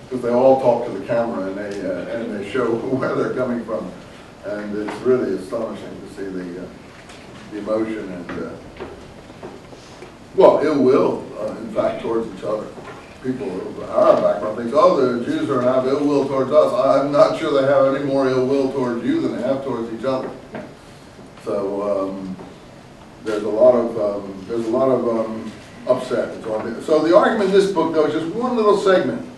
because they all talk to the camera and they show where they're coming from, and it's really astonishing to see the emotion and well, ill will, in fact, towards each other. People of our background think, oh, the Jews are have ill will towards us. I'm not sure they have any more ill will towards you than they have towards each other. So there's a lot of upset. So the argument in this book, though, is just one little segment: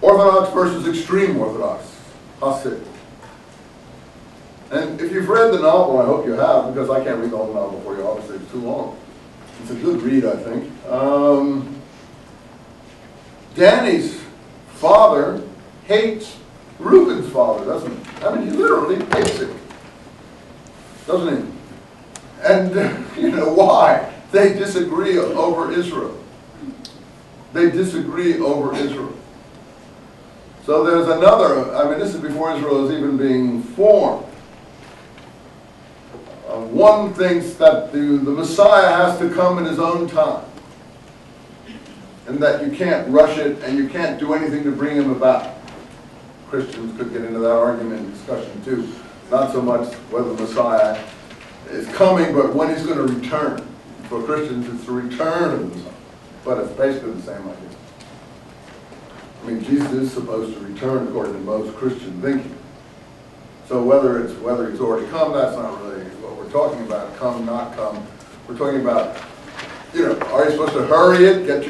Orthodox versus extreme Orthodox, Hasid. And if you've read the novel, I hope you have, because I can't read the whole novel for you. Obviously, it's too long. It's a good read, I think. Danny's father hates Reuben's father, doesn't he? I mean, he literally hates him, doesn't he? And you know why? They disagree over Israel. They disagree over Israel. So there's another, I mean, this is before Israel is even being formed. One thinks that the Messiah has to come in his own time, and that you can't rush it and you can't do anything to bring him about. Christians could get into that argument and discussion too. Not so much whether the Messiah is coming, but when he's going to return. For Christians, it's the return of the Messiah. But it's basically the same idea. I mean, Jesus is supposed to return according to most Christian thinking. So whether he's already come, that's not really what we're talking about. Come, not come. We're talking about, you know, are you supposed to hurry it? Get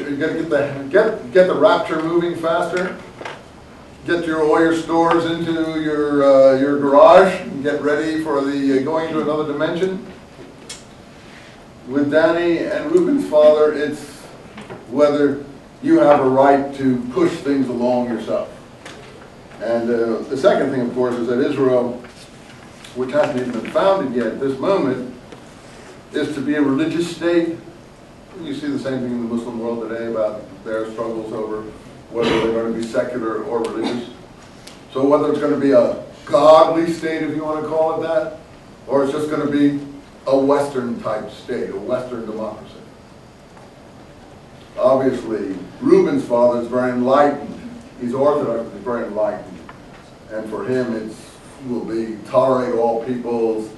the rapture moving faster. Get all your stores into your garage and get ready for the going to another dimension. With Danny and Reuben's father, it's whether you have a right to push things along yourself. And the second thing, of course, is that Israel, which hasn't even been founded yet at this moment, is to be a religious state. You see the same thing in the Muslim world today about their struggles over whether they're going to be secular or religious. So whether it's going to be a godly state, if you want to call it that, or it's just going to be a Western type state, a Western democracy. Obviously, Reuben's father is very enlightened. He's Orthodox, but he's very enlightened. And for him, it will be tolerate all peoples,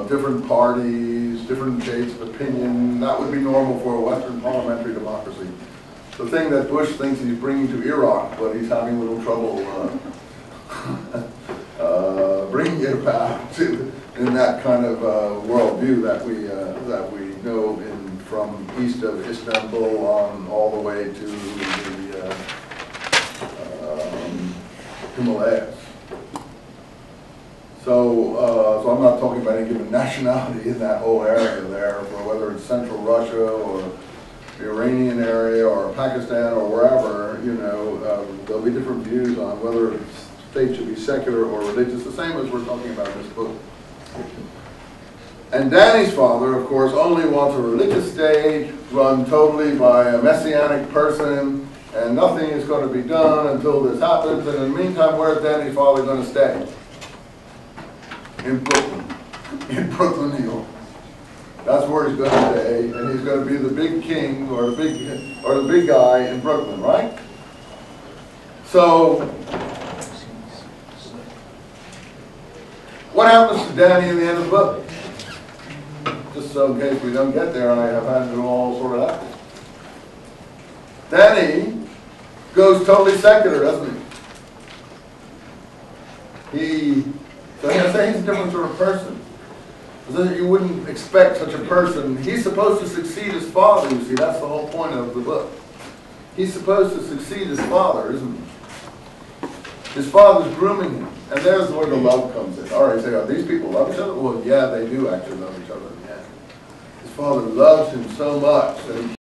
different parties, different shades of opinion. That would be normal for a Western parliamentary democracy. The thing that Bush thinks he's bringing to Iraq, but he's having a little trouble bringing it about in that kind of worldview that we know from east of Istanbul on all the way to the Himalayas. So I'm not talking about any given nationality in that whole area there, or whether it's Central Russia or the Iranian area or Pakistan or wherever, there'll be different views on whether state should be secular or religious, the same as we're talking about in this book. And Danny's father, of course, only wants a religious state run totally by a messianic person, and nothing is going to be done until this happens. And in the meantime, where's Danny's father going to stay? In Brooklyn, New York. That's where he's going to stay, and he's going to be the big king or the big guy in Brooklyn, right? So, what happens to Danny in the end of the book? Just so in case we don't get there, I have had it all sorted out. Danny goes totally secular, doesn't he? So he's a different sort of person. You wouldn't expect such a person. He's supposed to succeed his father, you see. That's the whole point of the book. He's supposed to succeed his father, isn't he? His father's grooming him. And there's where the love comes in. All right, you say, oh, these people love each other? Well, yeah, they do actually love each other in the end. His father loves him so much that he